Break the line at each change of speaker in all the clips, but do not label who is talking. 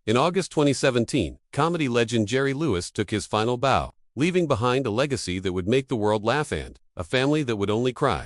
In August 2017, comedy legend Jerry Lewis took his final bow, leaving behind a legacy that would make the world laugh and a family that would only cry.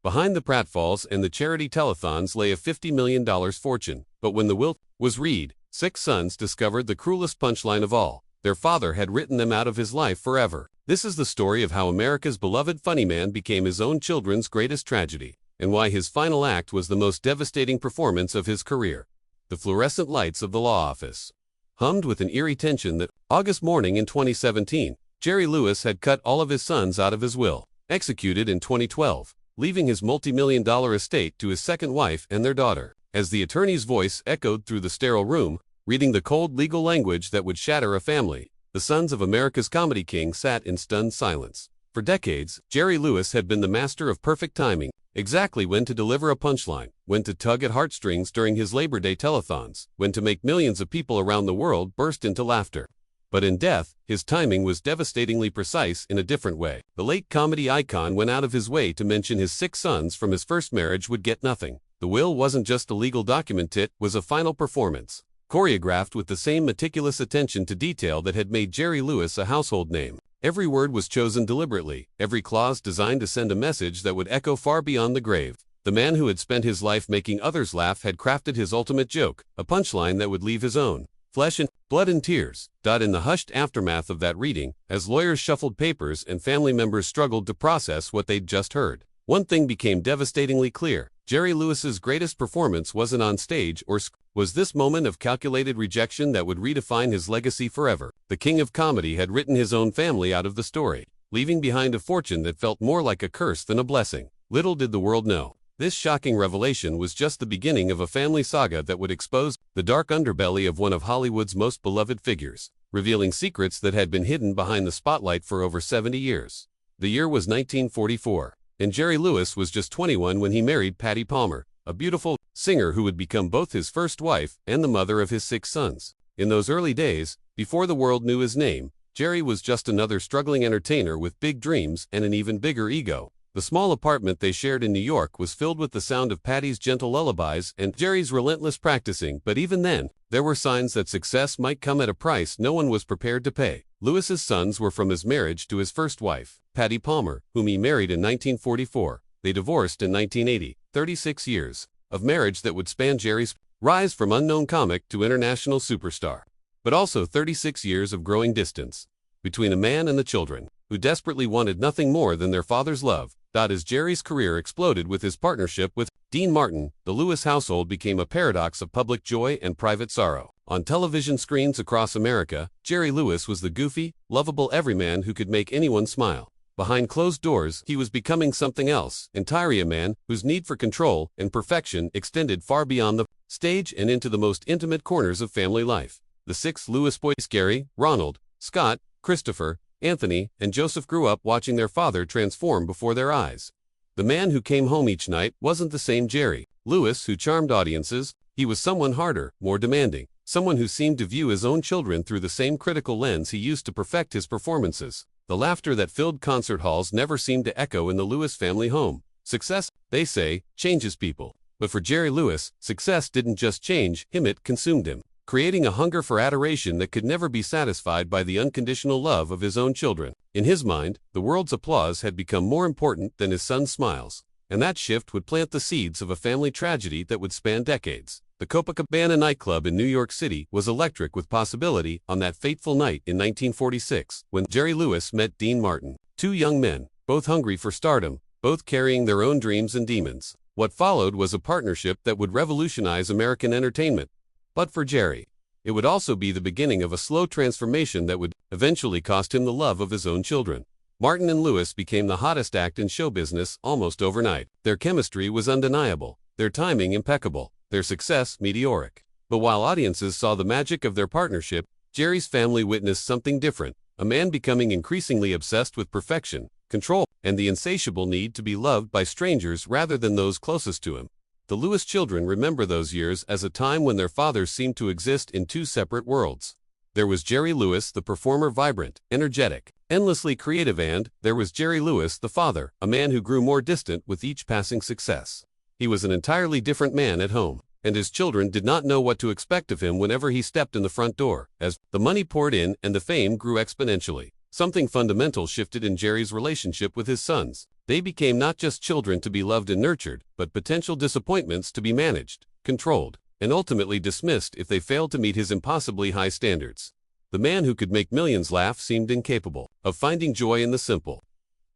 Behind the pratfalls and the charity telethons lay a $50 million fortune, but when the will was read, 6 sons discovered the cruelest punchline of all. Their father had written them out of his life forever. This is the story of how America's beloved funny man became his own children's greatest tragedy, and why his final act was the most devastating performance of his career. The fluorescent lights of the law office hummed with an eerie tension that August morning in 2017, Jerry Lewis had cut all of his sons out of his will, executed in 2012, leaving his multi-million-dollar estate to his second wife and their daughter. As the attorney's voice echoed through the sterile room, reading the cold legal language that would shatter a family, the sons of America's comedy king sat in stunned silence. For decades, Jerry Lewis had been the master of perfect timing, exactly when to deliver a punchline, when to tug at heartstrings during his Labor Day telethons, when to make millions of people around the world burst into laughter. But in death, his timing was devastatingly precise in a different way. The late comedy icon went out of his way to mention his 6 sons from his first marriage would get nothing. The will wasn't just a legal document, it was a final performance, choreographed with the same meticulous attention to detail that had made Jerry Lewis a household name. Every word was chosen deliberately, every clause designed to send a message that would echo far beyond the grave. The man who had spent his life making others laugh had crafted his ultimate joke, a punchline that would leave his own flesh and blood and tears. In the hushed aftermath of that reading, as lawyers shuffled papers and family members struggled to process what they'd just heard, one thing became devastatingly clear. Jerry Lewis's greatest performance wasn't on stage or was this moment of calculated rejection that would redefine his legacy forever. The king of comedy had written his own family out of the story, leaving behind a fortune that felt more like a curse than a blessing. Little did the world know, this shocking revelation was just the beginning of a family saga that would expose the dark underbelly of one of Hollywood's most beloved figures, revealing secrets that had been hidden behind the spotlight for over 70 years. The year was 1944, and Jerry Lewis was just 21 when he married Patty Palmer, a beautiful singer who would become both his first wife and the mother of his 6 sons. In those early days, before the world knew his name, Jerry was just another struggling entertainer with big dreams and an even bigger ego. The small apartment they shared in New York was filled with the sound of Patty's gentle lullabies and Jerry's relentless practicing, but even then, there were signs that success might come at a price no one was prepared to pay. Lewis's sons were from his marriage to his first wife, Patty Palmer, whom he married in 1944. They divorced in 1980, 36 years of marriage that would span Jerry's rise from unknown comic to international superstar, but also 36 years of growing distance between a man and the children, who desperately wanted nothing more than their father's love. As Jerry's career exploded with his partnership with Dean Martin, the Lewis household became a paradox of public joy and private sorrow. On television screens across America, Jerry Lewis was the goofy, lovable everyman who could make anyone smile. Behind closed doors, he was becoming something else, entirely a man whose need for control and perfection extended far beyond the stage and into the most intimate corners of family life. The 6 Lewis boys, Gary, Ronald, Scott, Christopher, Anthony, and Joseph, grew up watching their father transform before their eyes. The man who came home each night wasn't the same Jerry Lewis who charmed audiences. He was someone harder, more demanding, someone who seemed to view his own children through the same critical lens he used to perfect his performances. The laughter that filled concert halls never seemed to echo in the Lewis family home. Success, they say, changes people. But for Jerry Lewis, success didn't just change him, it consumed him, creating a hunger for adoration that could never be satisfied by the unconditional love of his own children. In his mind, the world's applause had become more important than his son's smiles, and that shift would plant the seeds of a family tragedy that would span decades. The Copacabana nightclub in New York City was electric with possibility on that fateful night in 1946, when Jerry Lewis met Dean Martin. 2 young men, both hungry for stardom, both carrying their own dreams and demons. What followed was a partnership that would revolutionize American entertainment. But for Jerry, it would also be the beginning of a slow transformation that would eventually cost him the love of his own children. Martin and Lewis became the hottest act in show business almost overnight. Their chemistry was undeniable, their timing impeccable, their success meteoric. But while audiences saw the magic of their partnership, Jerry's family witnessed something different, a man becoming increasingly obsessed with perfection, control, and the insatiable need to be loved by strangers rather than those closest to him. The Lewis children remember those years as a time when their fathers seemed to exist in 2 separate worlds. There was Jerry Lewis, the performer, vibrant, energetic, endlessly creative, and there was Jerry Lewis, the father, a man who grew more distant with each passing success. He was an entirely different man at home. and his children did not know what to expect of him whenever he stepped in the front door. As the money poured in and the fame grew exponentially, something fundamental shifted in Jerry's relationship with his sons. They became not just children to be loved and nurtured, but potential disappointments to be managed, controlled, and ultimately dismissed if they failed to meet his impossibly high standards. The man who could make millions laugh seemed incapable of finding joy in the simple,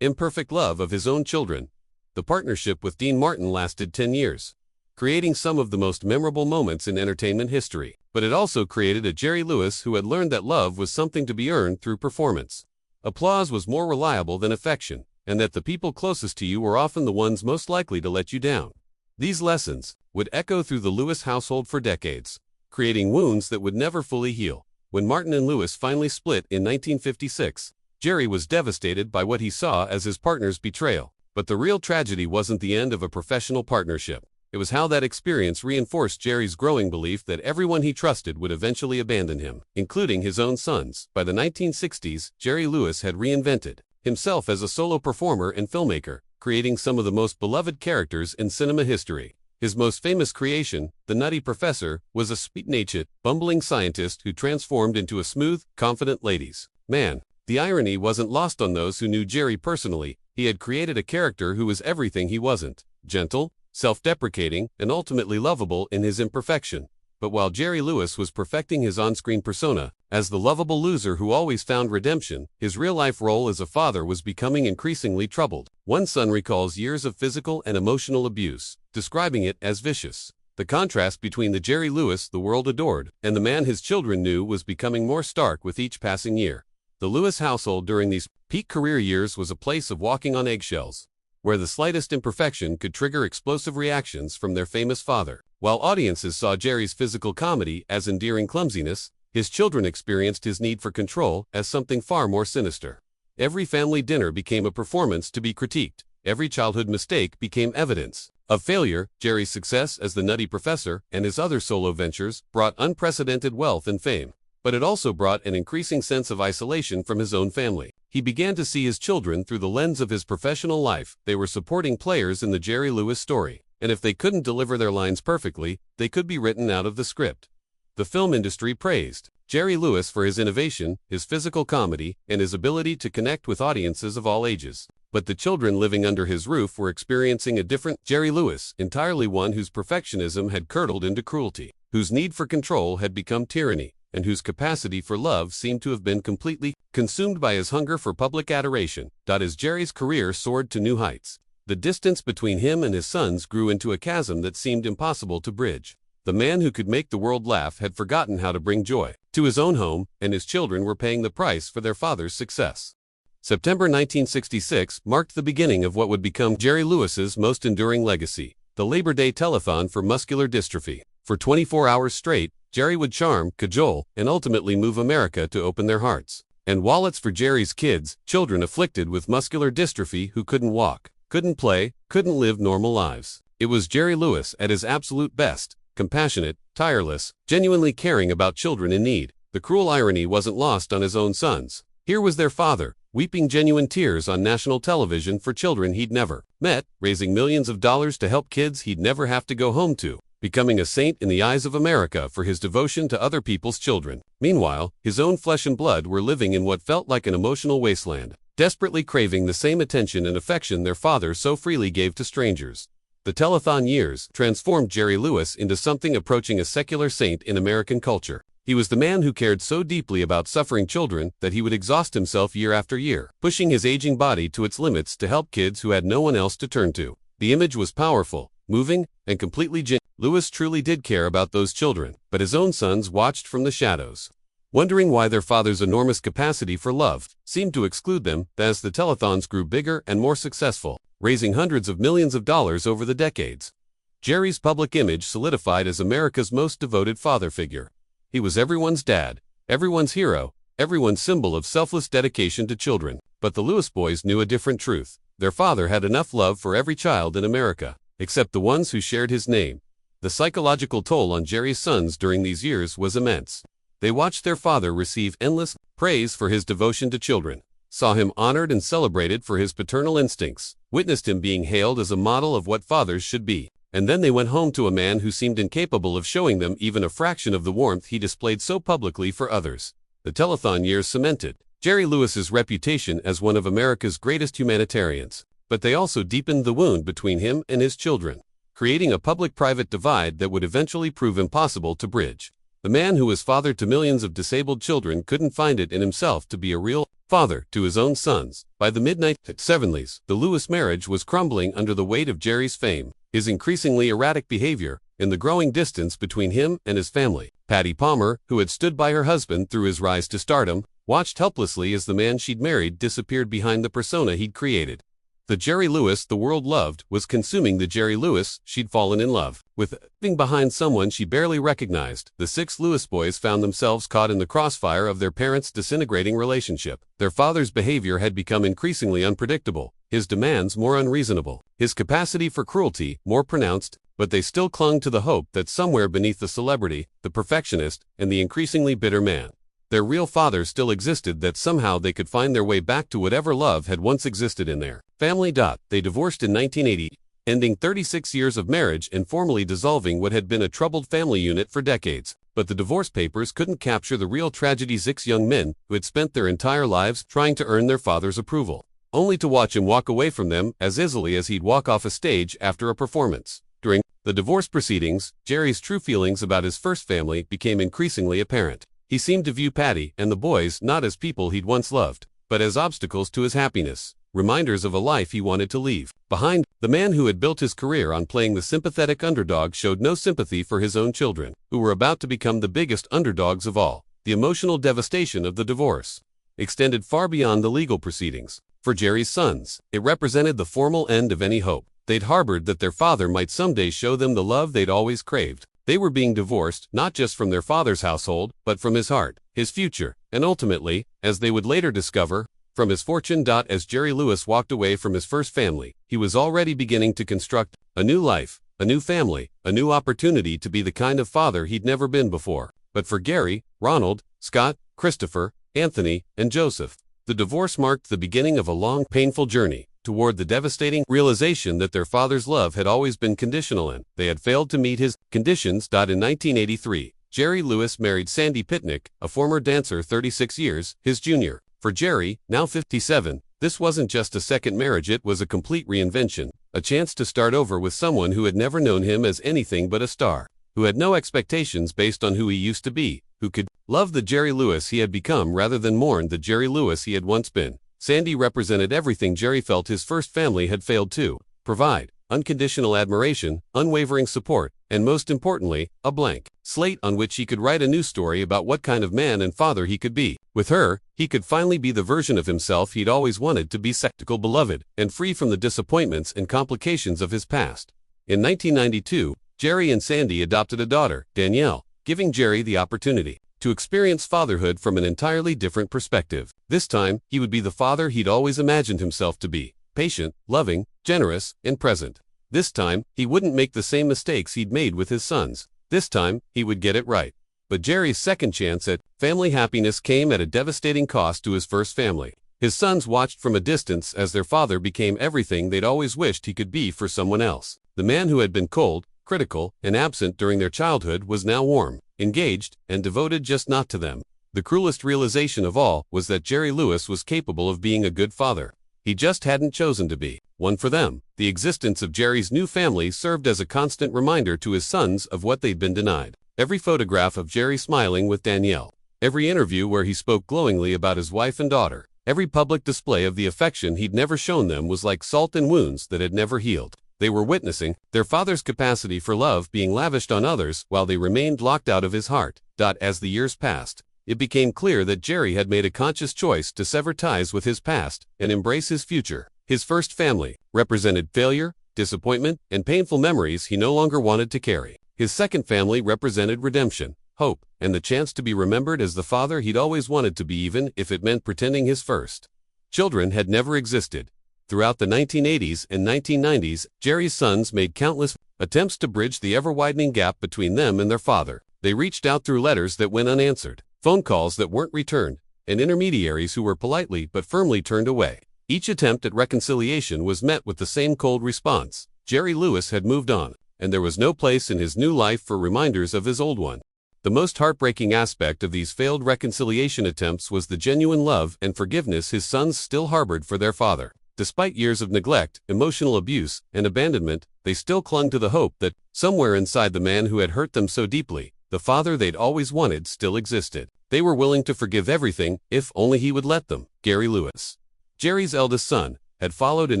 imperfect love of his own children. The partnership with Dean Martin lasted 10 years, creating some of the most memorable moments in entertainment history. But it also created a Jerry Lewis who had learned that love was something to be earned through performance. Applause was more reliable than affection, and that the people closest to you were often the ones most likely to let you down. These lessons would echo through the Lewis household for decades, creating wounds that would never fully heal. When Martin and Lewis finally split in 1956, Jerry was devastated by what he saw as his partner's betrayal. But the real tragedy wasn't the end of a professional partnership. It was how that experience reinforced Jerry's growing belief that everyone he trusted would eventually abandon him, including his own sons. By the 1960s, Jerry Lewis had reinvented himself as a solo performer and filmmaker, creating some of the most beloved characters in cinema history. His most famous creation, the Nutty Professor, was a sweet-natured, bumbling scientist who transformed into a smooth, confident ladies' man. The irony wasn't lost on those who knew Jerry personally. He had created a character who was everything he wasn't: gentle, self-deprecating, and ultimately lovable in his imperfection. But while Jerry Lewis was perfecting his on-screen persona as the lovable loser who always found redemption, his real-life role as a father was becoming increasingly troubled. One son recalls years of physical and emotional abuse, describing it as vicious. The contrast between the Jerry Lewis the world adored and the man his children knew was becoming more stark with each passing year. The Lewis household during these peak career years was a place of walking on eggshells, where the slightest imperfection could trigger explosive reactions from their famous father. While audiences saw Jerry's physical comedy as endearing clumsiness, his children experienced his need for control as something far more sinister. Every family dinner became a performance to be critiqued. Every childhood mistake became evidence of failure. Jerry's success as the Nutty Professor and his other solo ventures brought unprecedented wealth and fame, but it also brought an increasing sense of isolation from his own family. He began to see his children through the lens of his professional life. They were supporting players in the Jerry Lewis story, and if they couldn't deliver their lines perfectly, they could be written out of the script. The film industry praised Jerry Lewis for his innovation, his physical comedy, and his ability to connect with audiences of all ages. But the children living under his roof were experiencing a different Jerry Lewis, entirely one whose perfectionism had curdled into cruelty, whose need for control had become tyranny, and whose capacity for love seemed to have been completely consumed by his hunger for public adoration. As Jerry's career soared to new heights, the distance between him and his sons grew into a chasm that seemed impossible to bridge. The man who could make the world laugh had forgotten how to bring joy to his own home, and his children were paying the price for their father's success. September 1966 marked the beginning of what would become Jerry Lewis's most enduring legacy, the Labor Day Telethon for Muscular Dystrophy. For 24 hours straight, Jerry would charm, cajole, and ultimately move America to open their hearts and wallets for Jerry's kids, children afflicted with muscular dystrophy who couldn't walk, couldn't play, couldn't live normal lives. It was Jerry Lewis at his absolute best, compassionate, tireless, genuinely caring about children in need. The cruel irony wasn't lost on his own sons. Here was their father, weeping genuine tears on national television for children he'd never met, raising millions of dollars to help kids he'd never have to go home to, becoming a saint in the eyes of America for his devotion to other people's children. Meanwhile, his own flesh and blood were living in what felt like an emotional wasteland, desperately craving the same attention and affection their father so freely gave to strangers. The telethon years transformed Jerry Lewis into something approaching a secular saint in American culture. He was the man who cared so deeply about suffering children that he would exhaust himself year after year, pushing his aging body to its limits to help kids who had no one else to turn to. The image was powerful, moving, and completely genuine. Lewis truly did care about those children, but his own sons watched from the shadows, wondering why their father's enormous capacity for love seemed to exclude them. As the telethons grew bigger and more successful, raising hundreds of millions of dollars over the decades, Jerry's public image solidified as America's most devoted father figure. He was everyone's dad, everyone's hero, everyone's symbol of selfless dedication to children. But the Lewis boys knew a different truth. Their father had enough love for every child in America, except the ones who shared his name. The psychological toll on Jerry's sons during these years was immense. They watched their father receive endless praise for his devotion to children, saw him honored and celebrated for his paternal instincts, witnessed him being hailed as a model of what fathers should be, and then they went home to a man who seemed incapable of showing them even a fraction of the warmth he displayed so publicly for others. The telethon years cemented Jerry Lewis's reputation as one of America's greatest humanitarians, but they also deepened the wound between him and his children, creating a public-private divide that would eventually prove impossible to bridge. The man who was father to millions of disabled children couldn't find it in himself to be a real father to his own sons. By the mid-1970s, the Lewis marriage was crumbling under the weight of Jerry's fame, his increasingly erratic behavior, and the growing distance between him and his family. Patty Palmer, who had stood by her husband through his rise to stardom, watched helplessly as the man she'd married disappeared behind the persona he'd created. The Jerry Lewis the world loved was consuming the Jerry Lewis she'd fallen in love with, leaving behind someone she barely recognized. The 6 Lewis boys found themselves caught in the crossfire of their parents' disintegrating relationship. Their father's behavior had become increasingly unpredictable, his demands more unreasonable, his capacity for cruelty more pronounced, but they still clung to the hope that somewhere beneath the celebrity, the perfectionist, and the increasingly bitter man, their real father still existed, that somehow they could find their way back to whatever love had once existed in their family. They divorced in 1980, ending 36 years of marriage and formally dissolving what had been a troubled family unit for decades. But the divorce papers couldn't capture the real tragedy: 6 young men who had spent their entire lives trying to earn their father's approval, only to watch him walk away from them as easily as he'd walk off a stage after a performance. During the divorce proceedings, Jerry's true feelings about his first family became increasingly apparent. He seemed to view Patty and the boys not as people he'd once loved, but as obstacles to his happiness, reminders of a life he wanted to leave behind. The man who had built his career on playing the sympathetic underdog showed no sympathy for his own children, who were about to become the biggest underdogs of all. The emotional devastation of the divorce extended far beyond the legal proceedings. For Jerry's sons, it represented the formal end of any hope they'd harbored that their father might someday show them the love they'd always craved. They were being divorced not just from their father's household, but from his heart, his future, and ultimately, as they would later discover, from his fortune. As Jerry Lewis walked away from his first family, he was already beginning to construct a new life, a new family, a new opportunity to be the kind of father he'd never been before. But for Gary, Ronald, Scott, Christopher, Anthony, and Joseph, the divorce marked the beginning of a long, painful journey toward the devastating realization that their father's love had always been conditional and they had failed to meet his conditions. In 1983, Jerry Lewis married Sandy Pitnick, a former dancer 36 years his junior. For Jerry, now 57, this wasn't just a second marriage, it was a complete reinvention, a chance to start over with someone who had never known him as anything but a star, who had no expectations based on who he used to be, who could love the Jerry Lewis he had become rather than mourn the Jerry Lewis he had once been. Sandy represented everything Jerry felt his first family had failed to provide: unconditional admiration, unwavering support, and most importantly, a blank slate on which he could write a new story about what kind of man and father he could be. With her, he could finally be the version of himself he'd always wanted to be: skeptical, beloved, and free from the disappointments and complications of his past. In 1992, Jerry and Sandy adopted a daughter, Danielle, giving Jerry the opportunity to experience fatherhood from an entirely different perspective. This time, he would be the father he'd always imagined himself to be: patient, loving, generous, and present. This time, he wouldn't make the same mistakes he'd made with his sons. This time, he would get it right. But Jerry's second chance at family happiness came at a devastating cost to his first family. His sons watched from a distance as their father became everything they'd always wished he could be for someone else. The man who had been cold, critical, and absent during their childhood was now warm, engaged, and devoted, just not to them. The cruelest realization of all was that Jerry Lewis was capable of being a good father. He just hadn't chosen to be one for them. The existence of Jerry's new family served as a constant reminder to his sons of what they'd been denied. Every photograph of Jerry smiling with Danielle, every interview where he spoke glowingly about his wife and daughter, every public display of the affection he'd never shown them was like salt in wounds that had never healed. They were witnessing their father's capacity for love being lavished on others while they remained locked out of his heart. As the years passed, it became clear that Jerry had made a conscious choice to sever ties with his past and embrace his future. His first family represented failure, disappointment, and painful memories he no longer wanted to carry. His second family represented redemption, hope, and the chance to be remembered as the father he'd always wanted to be, even if it meant pretending his first children had never existed. Throughout the 1980s and 1990s, Jerry's sons made countless attempts to bridge the ever-widening gap between them and their father. They reached out through letters that went unanswered, phone calls that weren't returned, and intermediaries who were politely but firmly turned away. Each attempt at reconciliation was met with the same cold response: Jerry Lewis had moved on, and there was no place in his new life for reminders of his old one. The most heartbreaking aspect of these failed reconciliation attempts was the genuine love and forgiveness his sons still harbored for their father. Despite years of neglect, emotional abuse, and abandonment, they still clung to the hope that, somewhere inside the man who had hurt them so deeply, the father they'd always wanted still existed. They were willing to forgive everything, if only he would let them. Gary Lewis, Jerry's eldest son, had followed in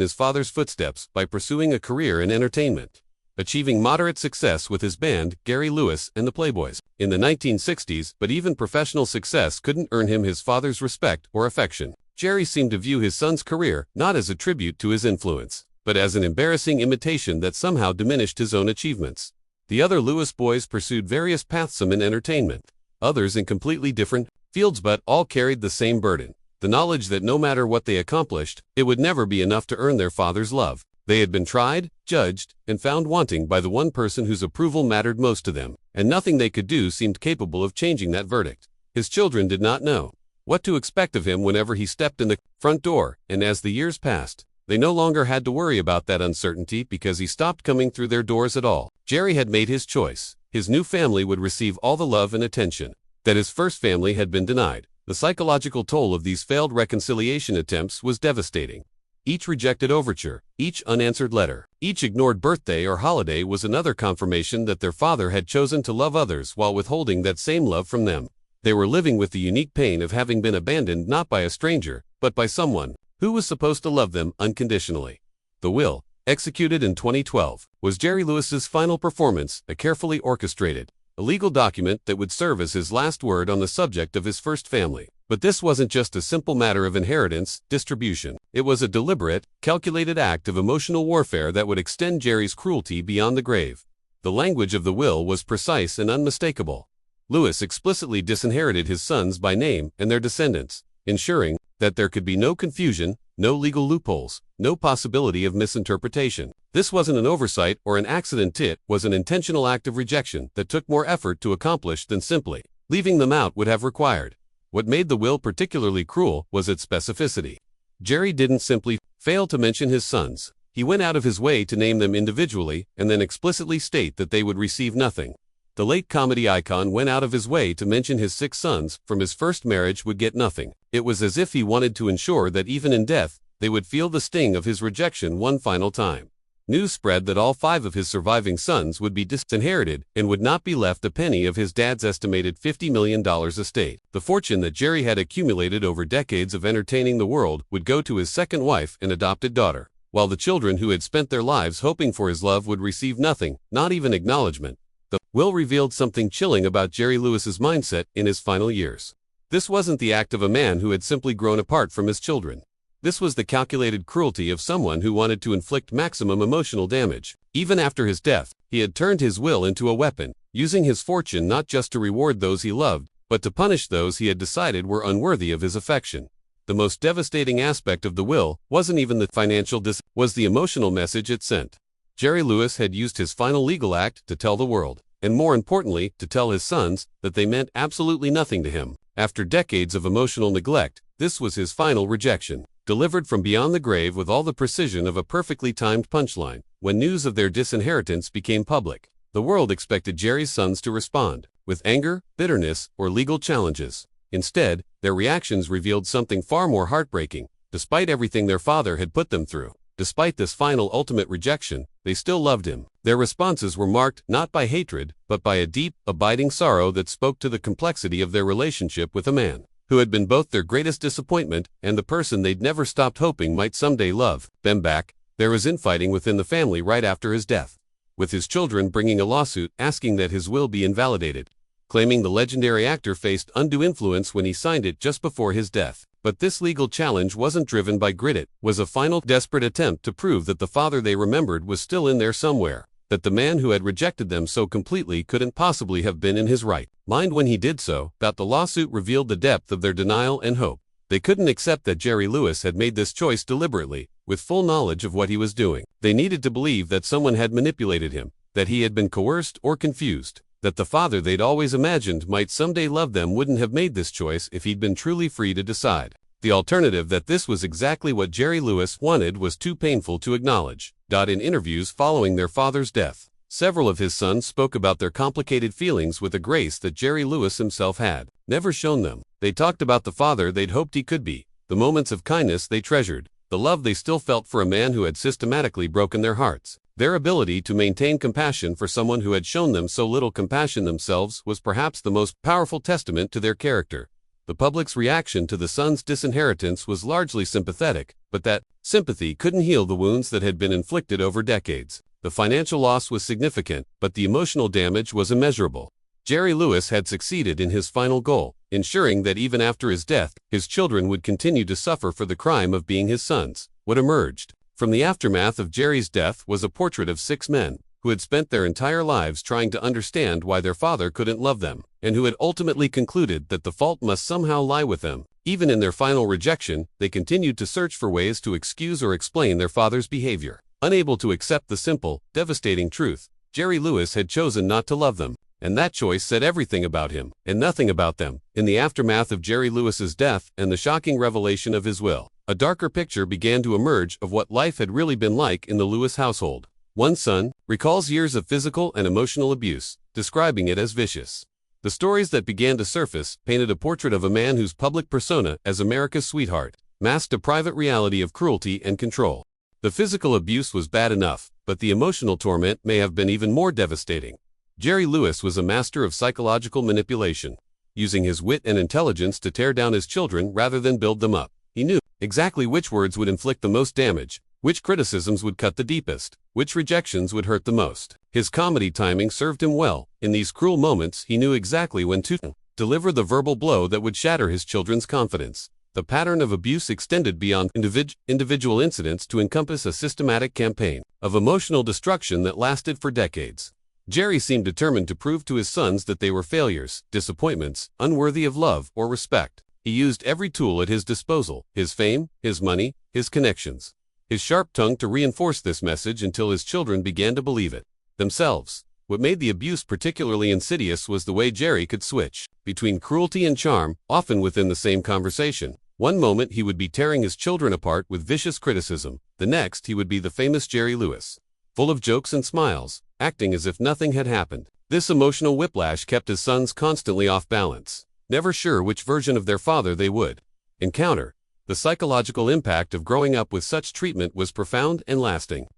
his father's footsteps by pursuing a career in entertainment, achieving moderate success with his band, Gary Lewis and the Playboys, in the 1960s, but even professional success couldn't earn him his father's respect or affection. Jerry seemed to view his son's career not as a tribute to his influence, but as an embarrassing imitation that somehow diminished his own achievements. The other Lewis boys pursued various paths in entertainment, others in completely different fields, but all carried the same burden: the knowledge that no matter what they accomplished, it would never be enough to earn their father's love. They had been tried, judged, and found wanting by the one person whose approval mattered most to them, and nothing they could do seemed capable of changing that verdict. His children did not know what to expect of him whenever he stepped in the front door, and as the years passed, they no longer had to worry about that uncertainty because he stopped coming through their doors at all. Jerry had made his choice. His new family would receive all the love and attention that his first family had been denied. The psychological toll of these failed reconciliation attempts was devastating. Each rejected overture, each unanswered letter, each ignored birthday or holiday was another confirmation that their father had chosen to love others while withholding that same love from them. They were living with the unique pain of having been abandoned not by a stranger, but by someone who was supposed to love them unconditionally. The will, executed in 2012, was Jerry Lewis's final performance, a carefully orchestrated, a legal document that would serve as his last word on the subject of his first family. But this wasn't just a simple matter of inheritance, distribution. It was a deliberate, calculated act of emotional warfare that would extend Jerry's cruelty beyond the grave. The language of the will was precise and unmistakable. Lewis explicitly disinherited his sons by name and their descendants, ensuring that there could be no confusion, no legal loopholes, no possibility of misinterpretation. This wasn't an oversight or an accident, it was an intentional act of rejection that took more effort to accomplish than simply leaving them out would have required. What made the will particularly cruel was its specificity. Jerry didn't simply fail to mention his sons. He went out of his way to name them individually and then explicitly state that they would receive nothing. The late comedy icon went out of his way to mention his 6 sons from his first marriage would get nothing. It was as if he wanted to ensure that even in death, they would feel the sting of his rejection one final time. News spread that all 5 of his surviving sons would be disinherited and would not be left a penny of his dad's estimated $50 million estate. The fortune that Jerry had accumulated over decades of entertaining the world would go to his second wife and adopted daughter, while the children who had spent their lives hoping for his love would receive nothing, not even acknowledgement. The will revealed something chilling about Jerry Lewis's mindset in his final years. This wasn't the act of a man who had simply grown apart from his children. This was the calculated cruelty of someone who wanted to inflict maximum emotional damage. Even after his death, he had turned his will into a weapon, using his fortune not just to reward those he loved, but to punish those he had decided were unworthy of his affection. The most devastating aspect of the will wasn't even the financial was the emotional message it sent. Jerry Lewis had used his final legal act to tell the world, and more importantly, to tell his sons, that they meant absolutely nothing to him. After decades of emotional neglect, this was his final rejection, delivered from beyond the grave with all the precision of a perfectly timed punchline. When news of their disinheritance became public, the world expected Jerry's sons to respond with anger, bitterness, or legal challenges. Instead, their reactions revealed something far more heartbreaking. Despite everything their father had put them through, despite this final ultimate rejection, they still loved him. Their responses were marked not by hatred, but by a deep, abiding sorrow that spoke to the complexity of their relationship with a man who had been both their greatest disappointment and the person they'd never stopped hoping might someday love them back. There was infighting within the family right after his death, with his children bringing a lawsuit asking that his will be invalidated, claiming the legendary actor faced undue influence when he signed it just before his death. But this legal challenge wasn't driven by grit, it was a final, desperate attempt to prove that the father they remembered was still in there somewhere, that the man who had rejected them so completely couldn't possibly have been in his right mind when he did so. That the lawsuit revealed the depth of their denial and hope. They couldn't accept that Jerry Lewis had made this choice deliberately, with full knowledge of what he was doing. They needed to believe that someone had manipulated him, that he had been coerced or confused, that the father they'd always imagined might someday love them wouldn't have made this choice if he'd been truly free to decide. The alternative, that this was exactly what Jerry Lewis wanted, was too painful to acknowledge. In interviews following their father's death, Several of his sons spoke about their complicated feelings with a grace that Jerry Lewis himself had never shown them. They talked about the father they'd hoped he could be, the moments of kindness they treasured, the love they still felt for a man who had systematically broken their hearts. Their ability to maintain compassion for someone who had shown them so little compassion themselves was perhaps the most powerful testament to their character. The public's reaction to the son's disinheritance was largely sympathetic, but that sympathy couldn't heal the wounds that had been inflicted over decades. The financial loss was significant, but the emotional damage was immeasurable. Jerry Lewis had succeeded in his final goal, ensuring that even after his death, his children would continue to suffer for the crime of being his sons. What emerged from the aftermath of Jerry's death was a portrait of 6 men who had spent their entire lives trying to understand why their father couldn't love them, and who had ultimately concluded that the fault must somehow lie with them. Even in their final rejection, they continued to search for ways to excuse or explain their father's behavior. Unable to accept the simple, devastating truth, Jerry Lewis had chosen not to love them, and that choice said everything about him, and nothing about them. In the aftermath of Jerry Lewis's death and the shocking revelation of his will, a darker picture began to emerge of what life had really been like in the Lewis household. One son recalls years of physical and emotional abuse, describing it as vicious. The stories that began to surface painted a portrait of a man whose public persona as America's sweetheart masked a private reality of cruelty and control. The physical abuse was bad enough, but the emotional torment may have been even more devastating. Jerry Lewis was a master of psychological manipulation, using his wit and intelligence to tear down his children rather than build them up. He knew exactly which words would inflict the most damage, which criticisms would cut the deepest, which rejections would hurt the most. His comedy timing served him well. In these cruel moments, he knew exactly when to deliver the verbal blow that would shatter his children's confidence. The pattern of abuse extended beyond individual incidents to encompass a systematic campaign of emotional destruction that lasted for decades. Jerry seemed determined to prove to his sons that they were failures, disappointments, unworthy of love or respect. He used every tool at his disposal, his fame, his money, his connections, his sharp tongue to reinforce this message until his children began to believe it themselves. What made the abuse particularly insidious was the way Jerry could switch between cruelty and charm, often within the same conversation. One moment he would be tearing his children apart with vicious criticism, the next he would be the famous Jerry Lewis, full of jokes and smiles, acting as if nothing had happened. This emotional whiplash kept his sons constantly off balance, never sure which version of their father they would encounter. The psychological impact of growing up with such treatment was profound and lasting.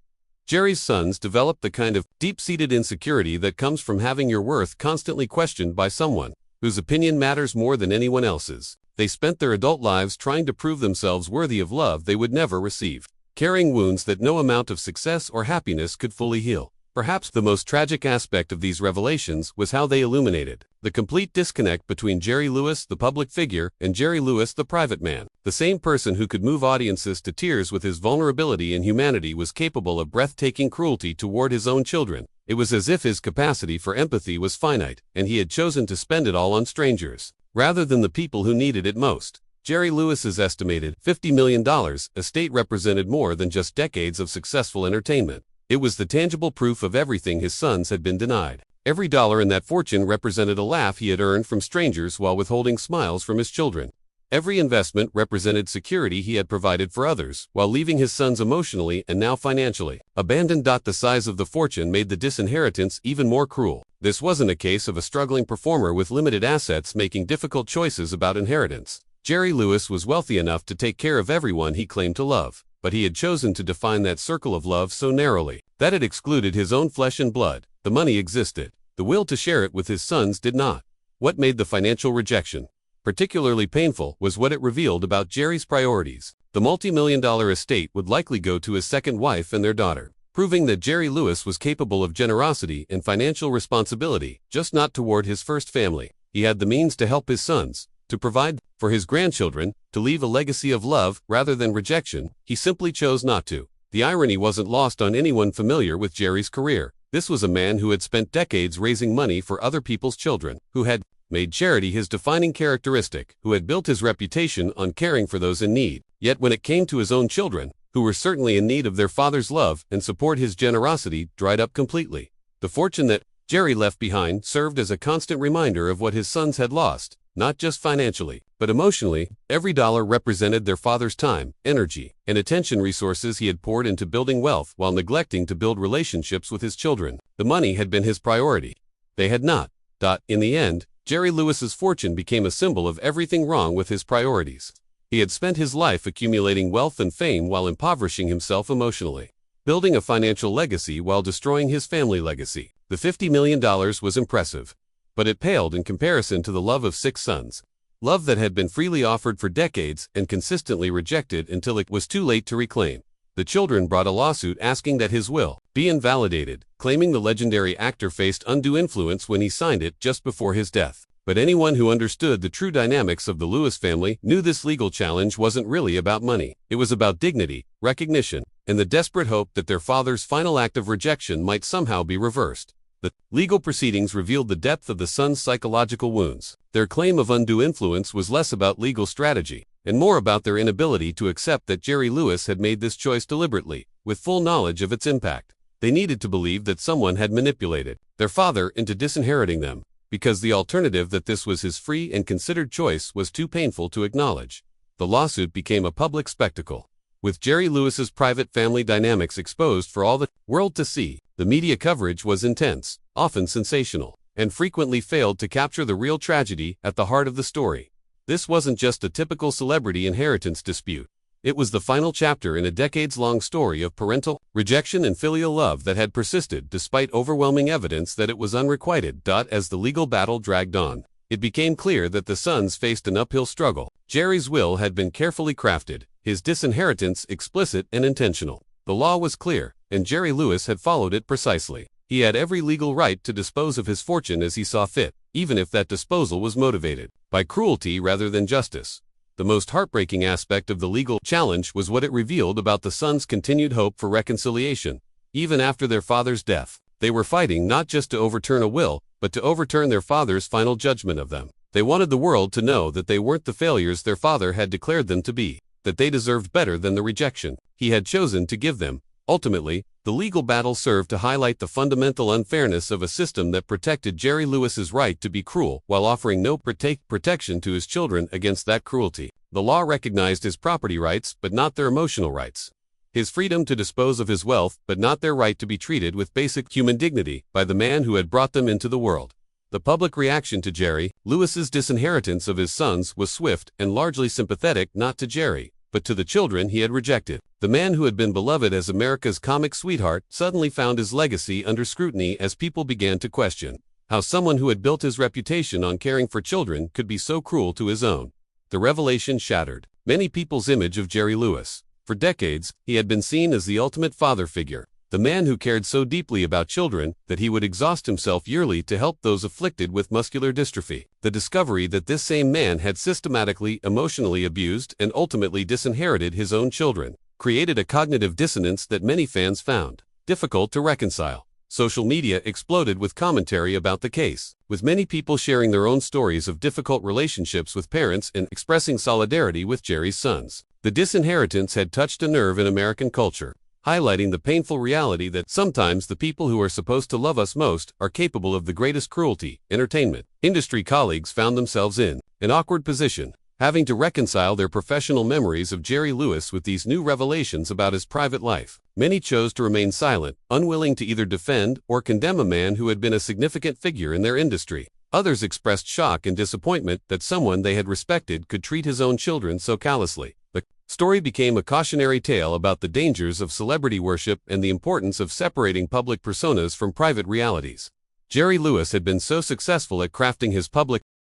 Jerry's sons developed the kind of deep-seated insecurity that comes from having your worth constantly questioned by someone whose opinion matters more than anyone else's. They spent their adult lives trying to prove themselves worthy of love they would never receive, carrying wounds that no amount of success or happiness could fully heal. Perhaps the most tragic aspect of these revelations was how they illuminated the complete disconnect between Jerry Lewis, the public figure, and Jerry Lewis, the private man. The same person who could move audiences to tears with his vulnerability and humanity was capable of breathtaking cruelty toward his own children. It was as if his capacity for empathy was finite, and he had chosen to spend it all on strangers, rather than the people who needed it most. Jerry Lewis's estimated $50 million estate represented more than just decades of successful entertainment. It was the tangible proof of everything his sons had been denied. Every dollar in that fortune represented a laugh he had earned from strangers while withholding smiles from his children. Every investment represented security he had provided for others while leaving his sons emotionally and now financially abandoned. The size of the fortune made the disinheritance even more cruel. This wasn't a case of a struggling performer with limited assets making difficult choices about inheritance. Jerry Lewis was wealthy enough to take care of everyone he claimed to love, but he had chosen to define that circle of love so narrowly that it excluded his own flesh and blood. The money existed. The will to share it with his sons did not. What made the financial rejection particularly painful was what it revealed about Jerry's priorities. The multi-million-dollar estate would likely go to his second wife and their daughter, proving that Jerry Lewis was capable of generosity and financial responsibility, just not toward his first family. He had the means to help his sons, to provide for his grandchildren, to leave a legacy of love rather than rejection. He simply chose not to. The irony wasn't lost on anyone familiar with Jerry's career. This was a man who had spent decades raising money for other people's children, who had made charity his defining characteristic, who had built his reputation on caring for those in need. Yet when it came to his own children, who were certainly in need of their father's love and support, his generosity dried up completely. The fortune that Jerry left behind served as a constant reminder of what his sons had lost. not just financially, but emotionally. Every dollar represented their father's time, energy, and attention, resources he had poured into building wealth while neglecting to build relationships with his children. The money had been his priority. They had not. In the end, Jerry Lewis's fortune became a symbol of everything wrong with his priorities. He had spent his life accumulating wealth and fame while impoverishing himself emotionally, building a financial legacy while destroying his family legacy. The $50 million was impressive, but it paled in comparison to the love of 6 sons. Love that had been freely offered for decades and consistently rejected until it was too late to reclaim. The children brought a lawsuit asking that his will be invalidated, claiming the legendary actor faced undue influence when he signed it just before his death. But anyone who understood the true dynamics of the Lewis family knew this legal challenge wasn't really about money. It was about dignity, recognition, and the desperate hope that their father's final act of rejection might somehow be reversed. The legal proceedings revealed the depth of the sons' psychological wounds. Their claim of undue influence was less about legal strategy, and more about their inability to accept that Jerry Lewis had made this choice deliberately, with full knowledge of its impact. They needed to believe that someone had manipulated their father into disinheriting them, because the alternative, that this was his free and considered choice, was too painful to acknowledge. The lawsuit became a public spectacle. With Jerry Lewis's private family dynamics exposed for all the world to see, the media coverage was intense, often sensational, and frequently failed to capture the real tragedy at the heart of the story. This wasn't just a typical celebrity inheritance dispute. It was the final chapter in a decades-long story of parental rejection and filial love that had persisted despite overwhelming evidence that it was unrequited. As the legal battle dragged on, it became clear that the sons faced an uphill struggle. Jerry's will had been carefully crafted, his disinheritance explicit and intentional. The law was clear, and Jerry Lewis had followed it precisely. He had every legal right to dispose of his fortune as he saw fit, even if that disposal was motivated by cruelty rather than justice. The most heartbreaking aspect of the legal challenge was what it revealed about the sons' continued hope for reconciliation. Even after their father's death, they were fighting not just to overturn a will, but to overturn their father's final judgment of them. They wanted the world to know that they weren't the failures their father had declared them to be, that they deserved better than the rejection he had chosen to give them. Ultimately, the legal battle served to highlight the fundamental unfairness of a system that protected Jerry Lewis's right to be cruel while offering no protection to his children against that cruelty. The law recognized his property rights, but not their emotional rights. His freedom to dispose of his wealth, but not their right to be treated with basic human dignity by the man who had brought them into the world. The public reaction to Jerry Lewis's disinheritance of his sons was swift and largely sympathetic, not to Jerry, but to the children he had rejected. The man who had been beloved as America's comic sweetheart suddenly found his legacy under scrutiny as people began to question how someone who had built his reputation on caring for children could be so cruel to his own. The revelation shattered many people's image of Jerry Lewis. For decades, he had been seen as the ultimate father figure, the man who cared so deeply about children that he would exhaust himself yearly to help those afflicted with muscular dystrophy. The discovery that this same man had systematically, emotionally abused and ultimately disinherited his own children created a cognitive dissonance that many fans found difficult to reconcile. Social media exploded with commentary about the case, with many people sharing their own stories of difficult relationships with parents and expressing solidarity with Jerry's sons. The disinheritance had touched a nerve in American culture, highlighting the painful reality that sometimes the people who are supposed to love us most are capable of the greatest cruelty. Entertainment industry colleagues found themselves in an awkward position, having to reconcile their professional memories of Jerry Lewis with these new revelations about his private life. Many chose to remain silent, unwilling to either defend or condemn a man who had been a significant figure in their industry. Others expressed shock and disappointment that someone they had respected could treat his own children so callously. The story became a cautionary tale about the dangers of celebrity worship and the importance of separating public personas from private realities. Jerry Lewis had been so successful at crafting his public